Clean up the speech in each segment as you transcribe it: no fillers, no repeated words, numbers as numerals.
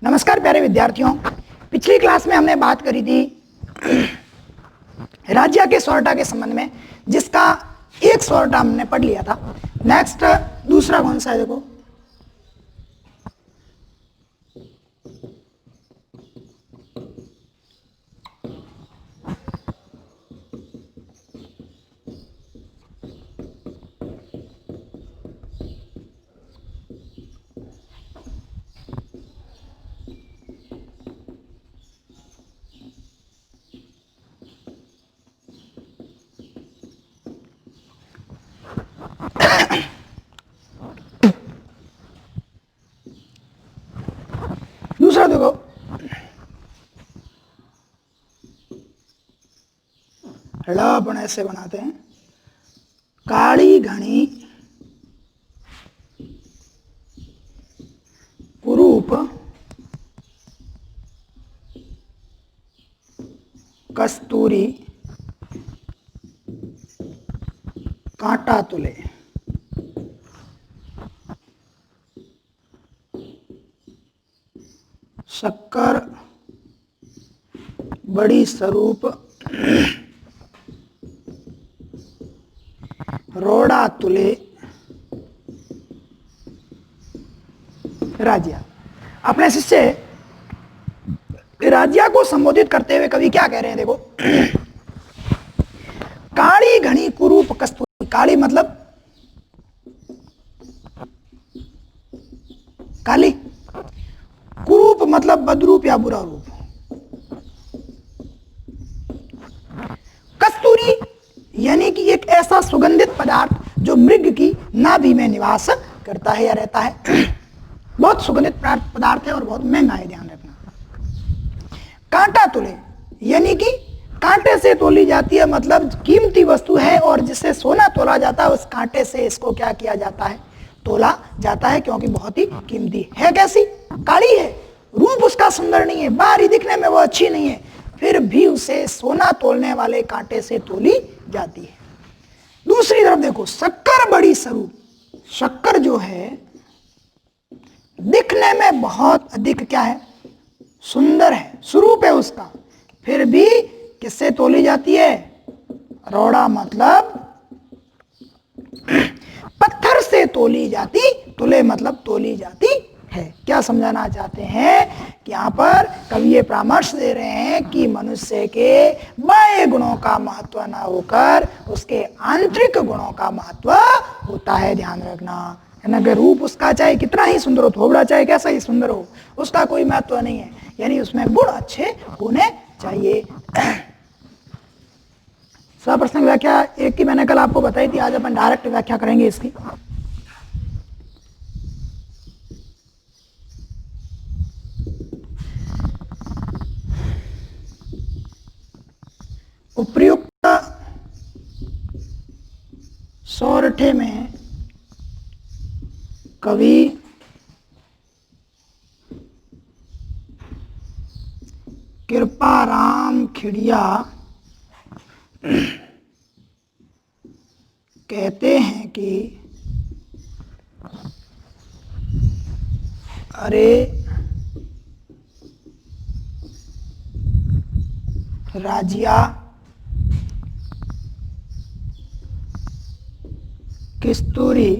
नमस्कार प्यारे विद्यार्थियों, पिछली क्लास में हमने बात करी थी राज्य के स्वरटा के संबंध में, जिसका एक स्वरटा हमने पढ़ लिया था। नेक्स्ट दूसरा कौन सा है? देखो, दूसरा देखो, अपन ऐसे बनाते हैं, काली घनी कुरूप कस्तूरी कांटा तुले। शक्कर बड़ी स्वरूप रोड़ा तुले राज्य। अपने शिष्य राज्य को संबोधित करते हुए कवि क्या कह रहे हैं? देखो, काली घनी कुरूप कस्तूरी। काली मतलब काली, कुरूप मतलब बदरूप या बुरा रूप, कस्तूरी यानी कि एक ऐसा सुगंधित पदार्थ जो मृग की नाभि में निवास करता है या रहता है। बहुत सुगंधित पदार्थ है और बहुत महंगा है, ध्यान रखना। कांटा तुले यानी कि कांटे से तोली जाती है, मतलब कीमती वस्तु है, और जिससे सोना तोला जाता है उस कांटे से इसको क्या किया जाता है? तोला जाता है, क्योंकि बहुत ही कीमती है। कैसी? काली है, रूप उसका सुंदर नहीं है, बाहरी दिखने में वो अच्छी नहीं है, फिर भी उसे सोना तोलने वाले कांटे से तोली जाती है। दूसरी तरफ देखो, शक्कर बड़ी स्वरूप। शक्कर जो है दिखने में बहुत अधिक क्या है? सुंदर है, स्वरूप है उसका, फिर भी किससे तोली जाती है? रोड़ा मतलब पत्थर से तोली जाती, तुले मतलब तोली जाती है। क्या समझाना चाहते हैं कि यहाँ पर कवि ये परामर्श दे रहे हैं कि मनुष्य के बाह्य गुणों का महत्व ना होकर उसके आंतरिक गुणों का महत्व होता है। ध्यान रखना है ना, कि रूप उसका चाहे कितना ही सुंदर हो, थोबड़ा चाहे कैसा ही सुंदर हो, उसका कोई महत्व नहीं है, यानी उसमें गुण अच्छे होने चाहिए। सप्रश्न व्याख्या एक की मैंने कल आपको बताई थी, आज अपन डायरेक्ट व्याख्या करेंगे इसकी। उपर्युक्त सोरठे में कवि कृपाराम खिड़िया कहते हैं कि अरे राजिया कस्तूरी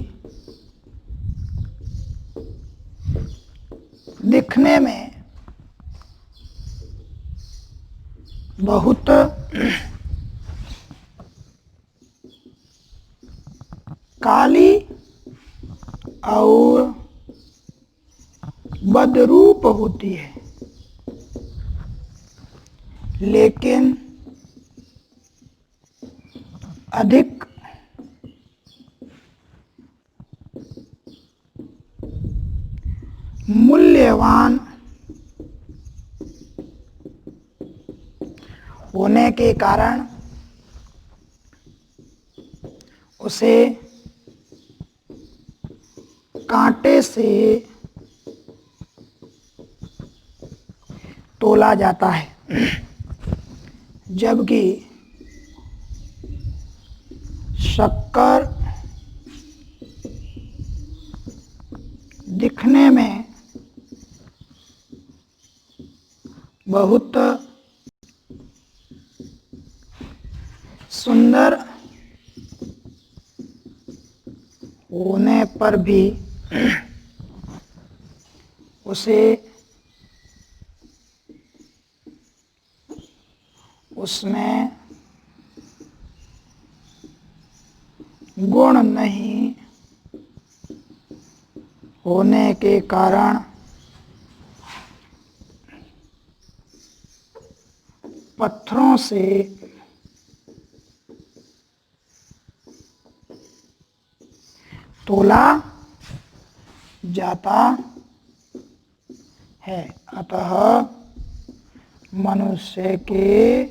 दिखने में बहुत काली और बदरूप होती है, लेकिन अधिक मूल्यवान होने के कारण उसे कांटे से तोला जाता है, जबकि शक्कर दिखने में बहुत सुंदर होने पर भी उसे उसमें गुण नहीं होने के कारण पत्थरों से तोला जाता है। अतः मनुष्य के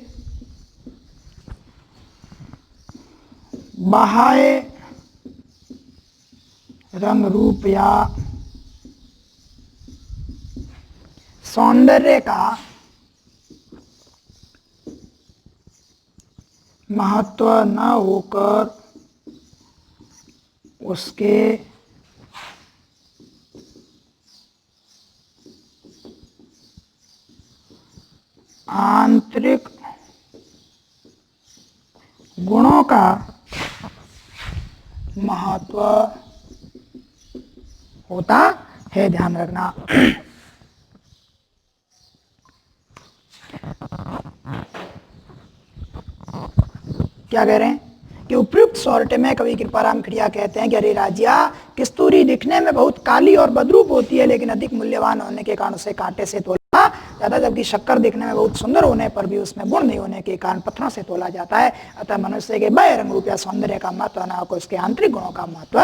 बाह्य रंग रूप या सौंदर्य का महत्व न होकर उसके आंतरिक गुणों का महत्व होता है। ध्यान रखना। क्या कह रहे हैं कि उपयुक्त सौरठे में कवि कृपाराम खड़िया कहते हैं कि अरे राजिया, कस्तूरी दिखने में बहुत काली और बदरूप होती है, लेकिन अधिक मूल्यवान होने के कारण उसे कांटे से तोला जाता है, जबकि शक्कर दिखने में बहुत सुंदर होने पर भी उसमें गुण नहीं होने के कारण पत्थरों से तोला जाता है। अतः मनुष्य के बाह्य रंग रूप या सौंदर्य का महत्व न होकर उसके आंतरिक गुणों का महत्व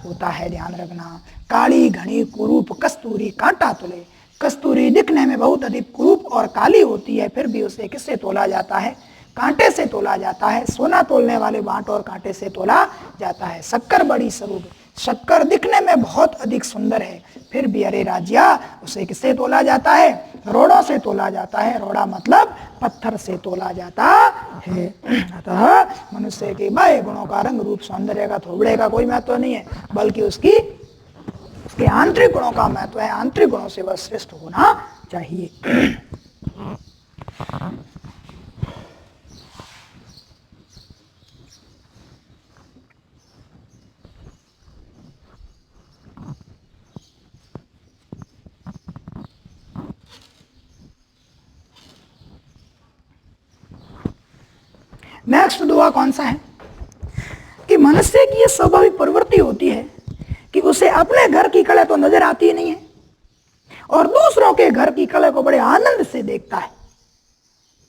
होता है। ध्यान रखना। काली घनी कुरूप कस्तूरी कांटा तुले। कस्तूरी दिखने में बहुत अधिक कुरूप और काली होती है, फिर भी उसे किससे तोला जाता है? कांटे से तोला जाता है। सोना तोलने वाले बांट और कांटे से तोला जाता है। शक्कर बड़ी स्वरूप, शक्कर दिखने में बहुत अधिक सुंदर है, फिर भी अरे राजिया उसे किससे तोला जाता है? रोड़ों से तोला जाता है। रोड़ा मतलब पत्थर से तोला जाता है। अतः मनुष्य के बाह्य गुणों का रंग रूप सौंदर्य का थोबड़े का कोई महत्व नहीं है, बल्कि उसके आंतरिक गुणों का महत्व है। आंतरिक गुणों से वह श्रेष्ठ होना चाहिए। नेक्स्ट दुआ कौन सा है कि मनुष्य की यह स्वाभाविक प्रवृत्ति होती है कि उसे अपने घर की कला तो नजर आती ही नहीं है और दूसरों के घर की कला को बड़े आनंद से देखता है।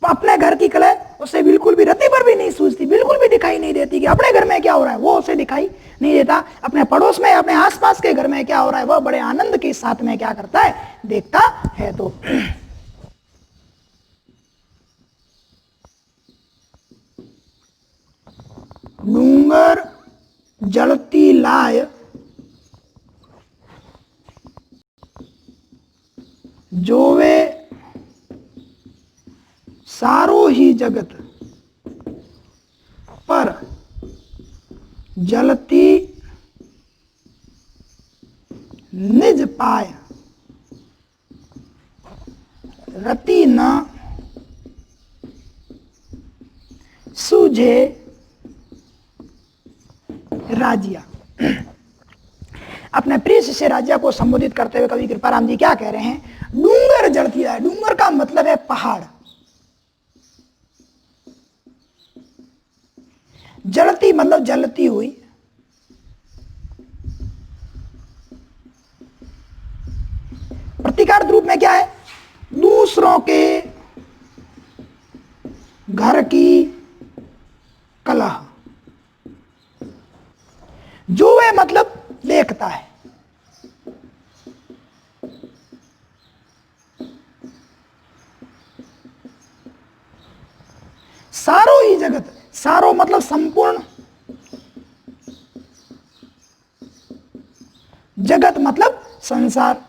अपने घर की कला उसे बिल्कुल भी रत्ती पर भी नहीं सूझती, बिल्कुल भी दिखाई नहीं देती कि अपने घर में क्या हो रहा है, वो उसे दिखाई नहीं देता। अपने पड़ोस में, अपने आसपास के घर में क्या हो रहा है, वह बड़े आनंद के साथ में क्या करता है? देखता है। तो डूंगर जलती लाय जोवे सारो ही जगत पर जलती निज पाय रति न सूझे राजिया। अपने प्रिय शिष्य राजिया को संबोधित करते हुए कवि कृपाराम जी क्या कह रहे हैं? डूंगर जलती है। डूंगर का मतलब है पहाड़। जलती मतलब जलती हुई। प्रतिकार रूप में क्या है? दूसरों के घर की कलह। जो वे मतलब देखता है। सारो ही जगत, सारो मतलब संपूर्ण, जगत मतलब संसार।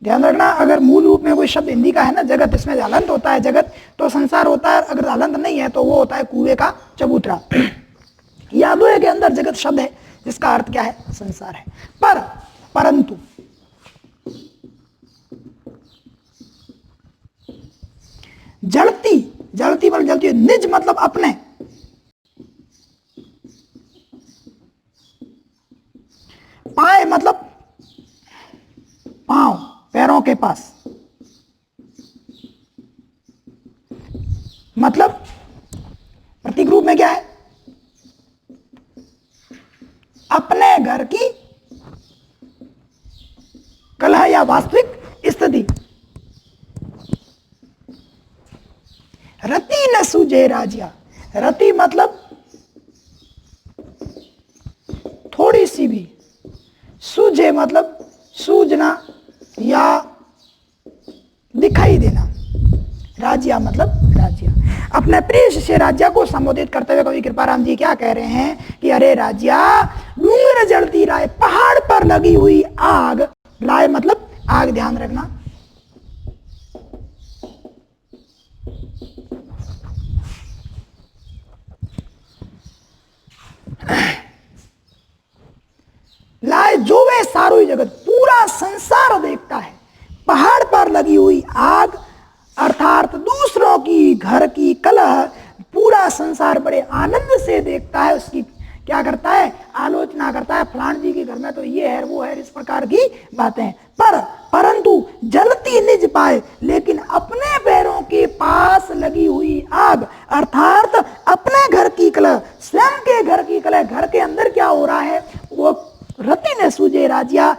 ध्यान रखना, अगर मूल रूप में कोई शब्द हिंदी का है ना जगत, इसमें जालंत होता है जगत तो संसार होता है, अगर जालंत नहीं है तो वो होता है कुएं का चबूतरा। यादों के अंदर जगत शब्द है जिसका अर्थ क्या है? संसार है। परंतु निज मतलब अपने, पाए मतलब पांव, पैरों के पास, मतलब प्रतीक रूप में क्या है, अपने घर की कलह या वास्तविक स्थिति। रति न सूझे राजिया, रति मतलब थोड़ी सी भी, सूझे मतलब सूझना या दिखाई देना, राजिया मतलब राजिया। अपने प्रिय शिष्य राजिया को संबोधित करते हुए कवि कृपाराम जी क्या कह रहे हैं कि अरे राजिया, डूंगर जलती राय, पहाड़ पर लगी हुई आग, राय मतलब आग, ध्यान रखना, लाए जो वे सारो जगत, पूरा संसार देखता है। पहाड़ पर लगी हुई आग अर्थात दूसरों की घर की कलह पूरा संसार बड़े आनंद से देखता है, उसकी क्या करता है, आलोचना करता है, फलान जी के घर में तो ये है वो है, इस प्रकार की बातें। परंतु जलती निज पाए, लेकिन अपने पैरों के पास लगी हुई आग अर्थात अपने घर की कलह, स्वयं के घर की कलह, घर के अंदर क्या हो रहा है वो रति ने सूझे राजिया,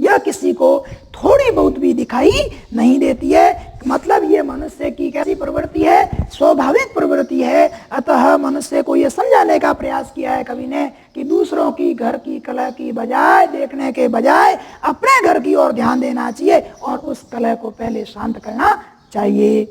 यह किसी को थोड़ी बहुत भी दिखाई नहीं देती है। मतलब ये मनुष्य की कैसी प्रवृत्ति है, स्वाभाविक प्रवृत्ति है। अतः मनुष्य को यह समझाने का प्रयास किया है कवि ने कि दूसरों की घर की कलह की बजाय, देखने के बजाय अपने घर की ओर ध्यान देना चाहिए और उस कलह को पहले शांत करना चाहिए।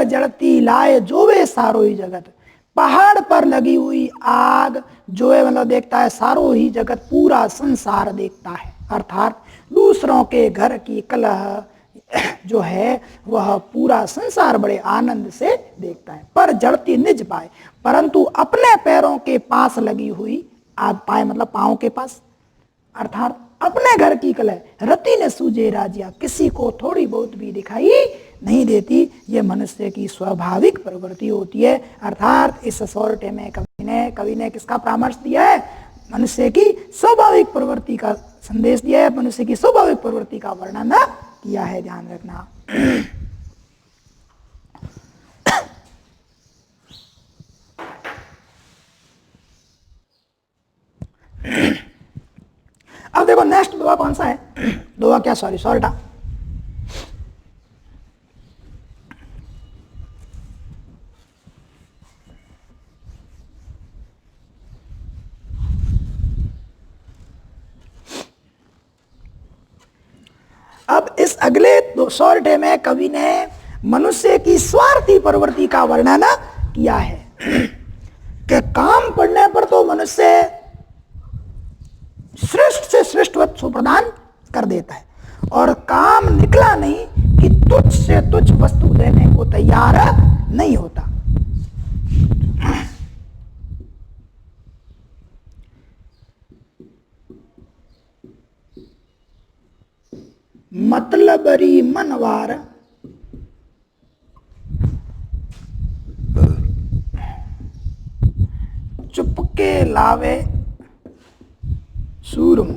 पर जड़ती लाए जोवे सारो ही जगत। पहाड़ पर लगी हुई आग जोए मतलब देखता है सारो ही जगत, पूरा संसार देखता है। अर्थात दूसरों के घर की कलह जो है वह पूरा संसार बड़े आनंद से देखता है। पर जड़ती निज पाए, परंतु अपने पैरों के पास लगी हुई आग, पाए मतलब पांव के पास, अर्थात अपने घर की कलह रति ने सूझे राजिया, किसी को थोड़ी बहुत भी दिखाई नहीं देती। ये मनुष्य की स्वाभाविक प्रवृत्ति होती है। अर्थात इस सोरठे में कवि ने किसका परामर्श दिया है? मनुष्य की स्वाभाविक प्रवृत्ति का संदेश दिया है, मनुष्य की स्वाभाविक प्रवृत्ति का वर्णन किया है, ध्यान रखना। अब देखो नेक्स्ट दोहा कौन सा है? दोहा क्या, सॉरी सोरठा। अब इस अगले सोरठे में कवि ने मनुष्य की स्वार्थी प्रवृत्ति का वर्णन किया है कि काम पड़ने पर तो मनुष्य श्रेष्ठ से श्रेष्ठ वस्तु प्रदान कर देता है, और काम निकला नहीं कि तुच्छ से तुच्छ वस्तु देने को तैयार नहीं होता। मतलबरी मनवार चुपके लावे सूरम,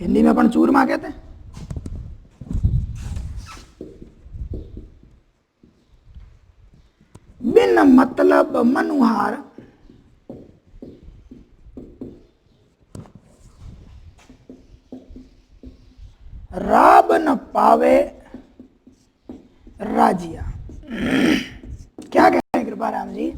हिंदी में अपन चूरमा कहते हैं। बिन मतलब मनुहार राब न पावे राजिया। क्या कह रहे हैं कृपा राम जी?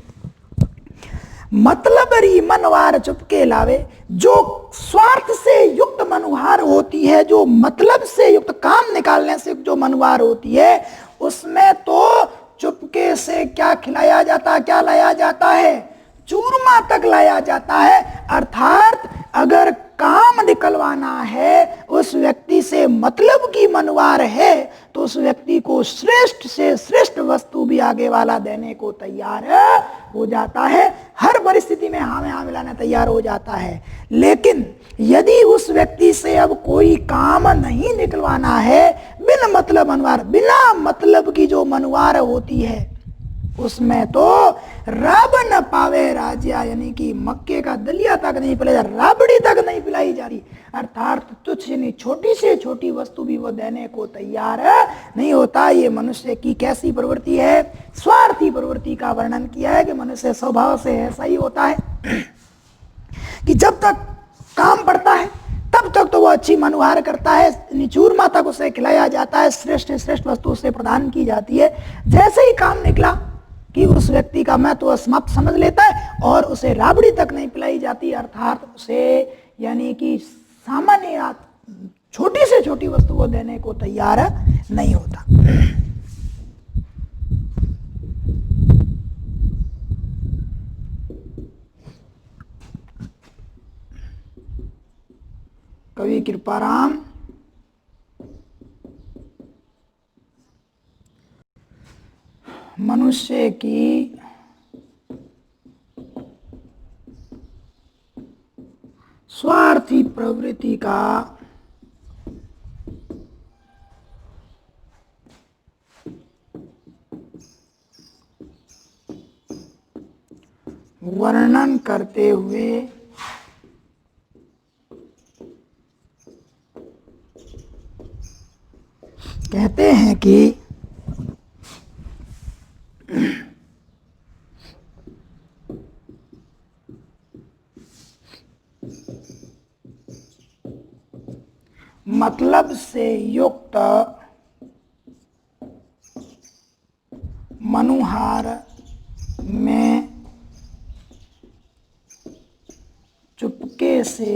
मतलबरी मनवार चुपके लावे, जो स्वार्थ से युक्त मनुहार होती है, जो मतलब से युक्त काम निकालने से जो मनुहार होती है, उसमें तो चुपके से क्या खिलाया जाता, क्या लाया जाता है? चूरमा तक लाया जाता है। अर्थात अगर काम निकलवाना है, उस व्यक्ति से मतलब की मनवार है, तो उस व्यक्ति को श्रेष्ठ से श्रेष्ठ वस्तु भी आगे वाला देने को तैयार हो जाता है। हर परिस्थिति में हाँ में हाँ मिलाने तैयार हो जाता है। लेकिन यदि उस व्यक्ति से अब कोई काम नहीं निकलवाना है, बिन मतलब मनवार, बिना मतलब की जो मनवार होती है, उसमें तो रब न पावे राजिया, यानी कि मक्के का दलिया तक नहीं पिलाया, राबड़ी तक नहीं पिलाई जा रही। अर्थात तुच्छ यानी छोटी से छोटी वस्तु भी वो देने को तैयार नहीं होता। ये मनुष्य की कैसी प्रवृत्ति है? स्वार्थी प्रवृत्ति का वर्णन किया है कि मनुष्य स्वभाव से ऐसा ही होता है कि जब तक काम पड़ता है तब तक तो वो अच्छी मनुहार करता है, चूरमा तक उसे खिलाया जाता है, श्रेष्ठ श्रेष्ठ वस्तु उसे प्रदान की जाती है। जैसे ही काम निकला कि उस व्यक्ति का मैं तो समाप्त समझ लेता है और उसे राबड़ी तक नहीं पिलाई जाती, अर्थात उसे यानी कि सामान्य छोटी से छोटी वस्तु वो देने को तैयार नहीं होता। कवि कृपाराम मनुष्य की स्वार्थी प्रवृत्ति का वर्णन करते हुए कहते हैं कि मतलब से युक्त मनुहार में चुपके से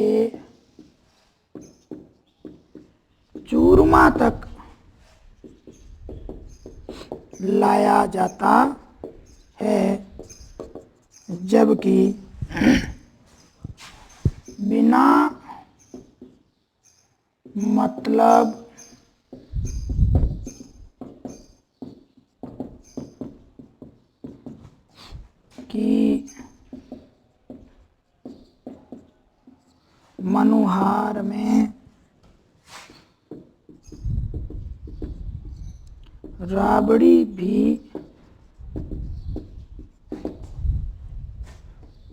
चूरमा तक लाया जाता है, जबकि बिना मतलब की मनुहार में राबड़ी भी,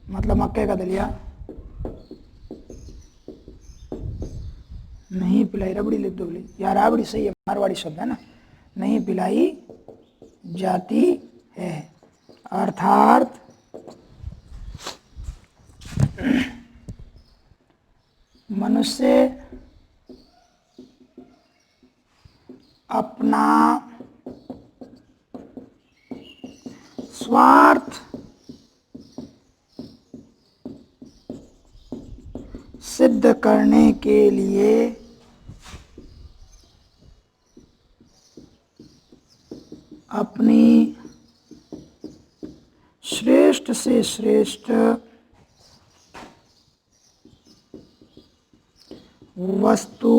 मतलब मक्के का दलिया, नहीं पिलाई, रबड़ी लिख दो बोली, या राबड़ी सही है, मारवाड़ी शब्द है ना, नहीं पिलाई जाती है। अर्थात मनुष्य अपना स्वार्थ सिद्ध करने के लिए अपनी श्रेष्ठ से श्रेष्ठ वस्तु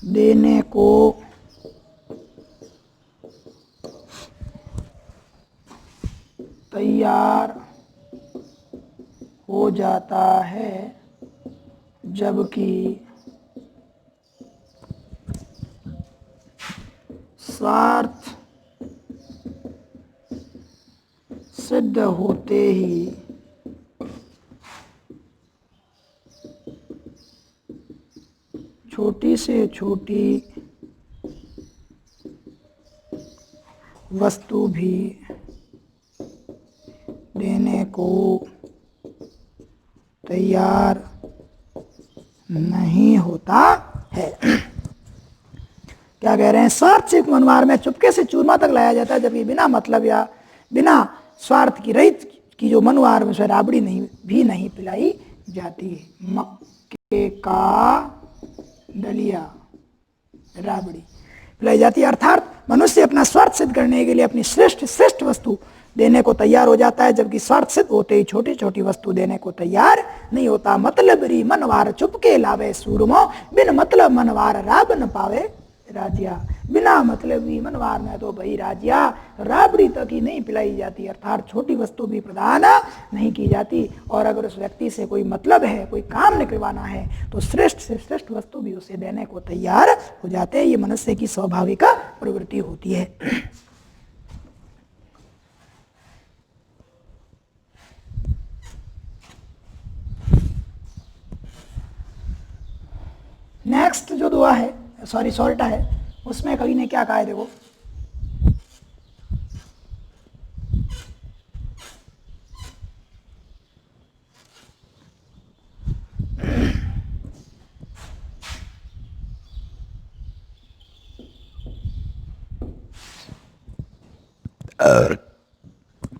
देने को तैयार हो जाता है, जबकि स्वार्थ सिद्ध होते ही छोटी से छोटी वस्तु भी देने को तैयार नहीं होता है। क्या कह रहे हैं? स्वार्थ से मनुहार में चुपके से चूरमा तक लाया जाता है, जबकि बिना मतलब या बिना स्वार्थ की रहित की जो मनुहार में से राबड़ी नहीं पिलाई जाती है। मक्के का दलिया, राबड़ी पिलाई जाती है। अर्थात मनुष्य अपना स्वार्थ सिद्ध करने के लिए अपनी श्रेष्ठ वस्तु देने को तैयार हो जाता है, जबकि स्वार्थ सिद्ध होते ही छोटी छोटी वस्तु देने को तैयार नहीं होता। मतलब री मनवार चुपके लावे सूरमो, बिन मतलब मनवार राब न पावे राजिया। बिना मतलब ही मनवार में तो भाई राजिया राबड़ी तक ही नहीं पिलाई जाती, अर्थात छोटी वस्तु भी प्रदान नहीं की जाती। और अगर उस व्यक्ति से कोई मतलब है, कोई काम निकलवाना है, तो श्रेष्ठ से श्रेष्ठ वस्तु भी उसे देने को तैयार हो जाते हैं। ये मनुष्य की स्वाभाविक प्रवृत्ति होती है। नेक्स्ट जो दुआ है, सोल्टा है, उसमें कवि ने क्या कहा है देखो।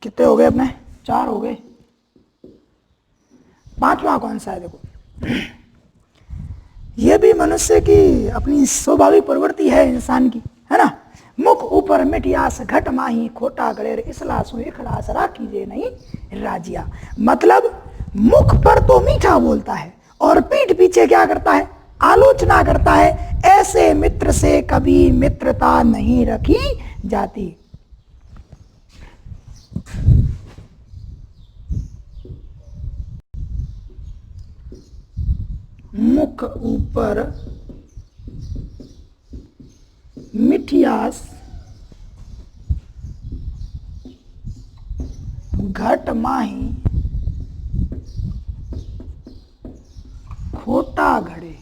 कितने हो गए अपने? 4 हो गए। 5वां कौन सा है देखो। ये भी मनुष्य की अपनी स्वाभाविक प्रवृत्ति है इंसान की, है ना। मुख ऊपर मिठियास घट माही, खोटा गलेर इसलासु इखलास राखीजे नहीं राजिया। मतलब मुख पर तो मीठा बोलता है और पीठ पीछे क्या करता है? आलोचना करता है। ऐसे मित्र से कभी मित्रता नहीं रखी जाती। मुख ऊपर मिठियास घट माही, खोटा घड़े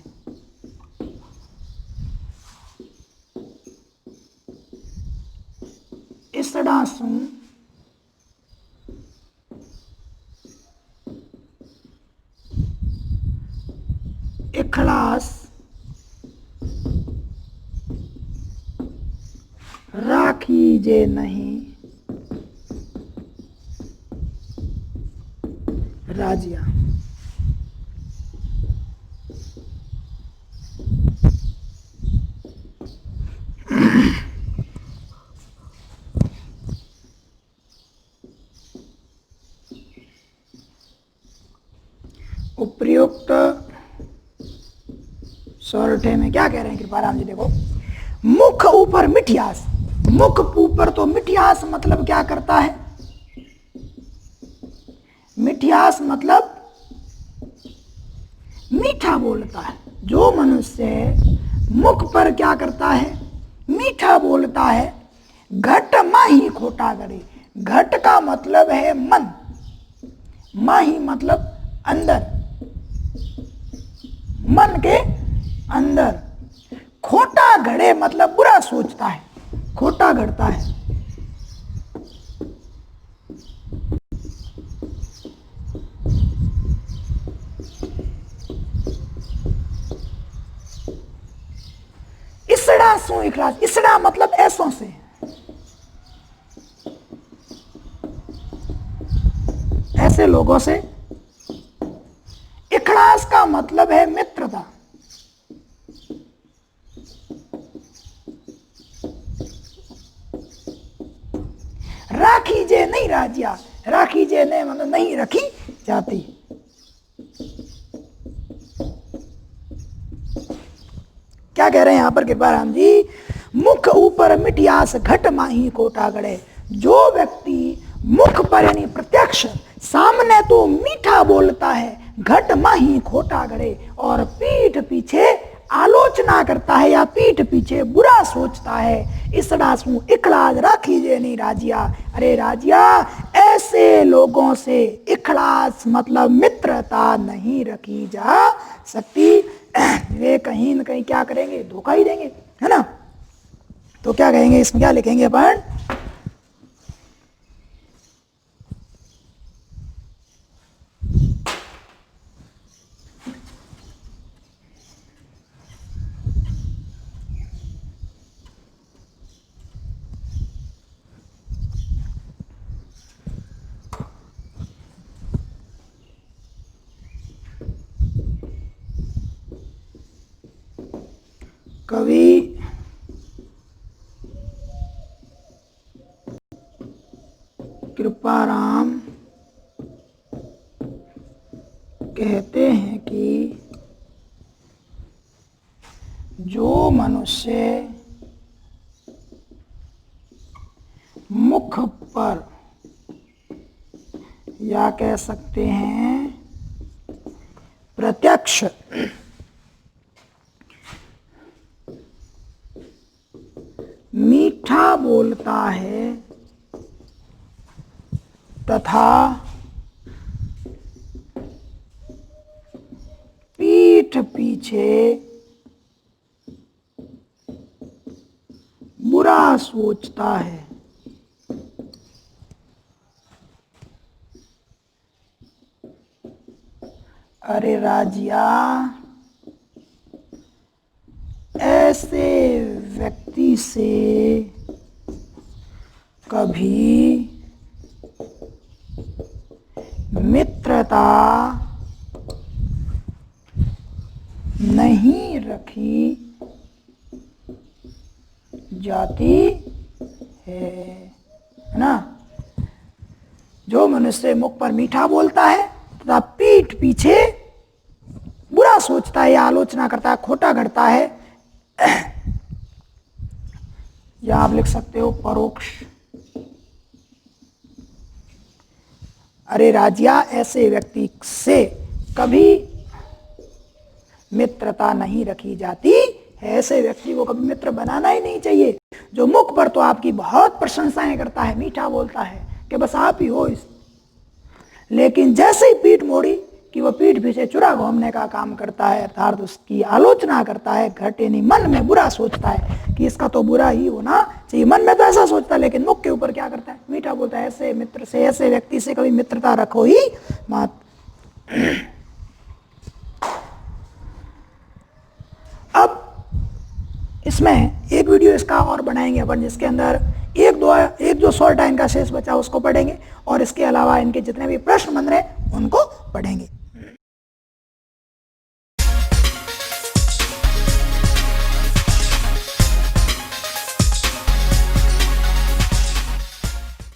इसडासू इखलास राखी जे नहीं राजिया। उपर्युक्त सोरठे में क्या कह रहे हैं कृपाराम जी, देखो, मुख ऊपर मिठियास, मुख ऊपर तो मिठियास मतलब क्या करता है, मिठियास मतलब मीठा बोलता है। जो मनुष्य मुख पर क्या करता है, मीठा बोलता है, घट माही खोटा गड़े, घट का मतलब है मन, माही मतलब अंदर, मन के अंदर, खोटा घड़े मतलब बुरा सोचता है, खोटा घड़ता है। इसड़ा सो इखलास, इसड़ा मतलब ऐसों से, ऐसे लोगों से। इखलास का मतलब है मित्रता, राखी जे नहीं राजिया, राखी जे ने मतलब नहीं रखी जाती। क्या कह रहे हैं यहां पर कृपाराम जी, मुख ऊपर मिठियास घट माही कोटा गड़े। जो व्यक्ति मुख पर यानी प्रत्यक्ष सामने तो मीठा बोलता है, घट माही खोटा गड़े, और पीठ पीछे आलोचना करता है या पीठ पीछे बुरा सोचता है, इसड़ा सू इखलास राखी जे नहीं राजिया। अरे राजिया, ऐसे लोगों से इखलास मतलब मित्रता नहीं रखी जा सकती। वे कहीं न कहीं क्या करेंगे, धोखा ही देंगे, है ना। तो क्या कहेंगे, इसमें क्या लिखेंगे अपन, कवि कृपाराम कहते हैं कि जो मनुष्य मुख पर या कह सकते हैं प्रत्यक्ष मीठा बोलता है तथा पीठ पीछे बुरा सोचता है, अरे राजिया, ऐसे व्यक्ति से कभी मित्रता नहीं रखी जाती है ना। जो मनुष्य मुख पर मीठा बोलता है तथा पीठ पीछे बुरा सोचता है या आलोचना करता है, खोटा घड़ता है, या आप लिख सकते हो परोक्ष। अरे राजिया, ऐसे व्यक्ति से कभी मित्रता नहीं रखी जाती है। ऐसे व्यक्ति को कभी मित्र बनाना ही नहीं चाहिए। जो मुख पर तो आपकी बहुत प्रशंसाएं करता है, मीठा बोलता है कि बस आप ही हो इस, लेकिन जैसे ही पीठ मोड़ी कि वह पीठ पीछे चुरा घूमने का काम करता है, अर्थात उसकी आलोचना करता है, घट यानी मन में बुरा सोचता है कि इसका तो बुरा ही होना चाहिए। मन में तो ऐसा सोचता है, लेकिन मुख के ऊपर क्या करता है, मीठा बोलता है। ऐसे मित्र से, ऐसे व्यक्ति से कभी मित्रता रखो ही मत। अब इसमें एक वीडियो इसका और बनाएंगे अपन, जिसके अंदर एक जो शॉर्ट टाइम का शेष बचा उसको पढ़ेंगे, और इसके अलावा इनके जितने भी प्रश्न बन रहे उनको पढ़ेंगे।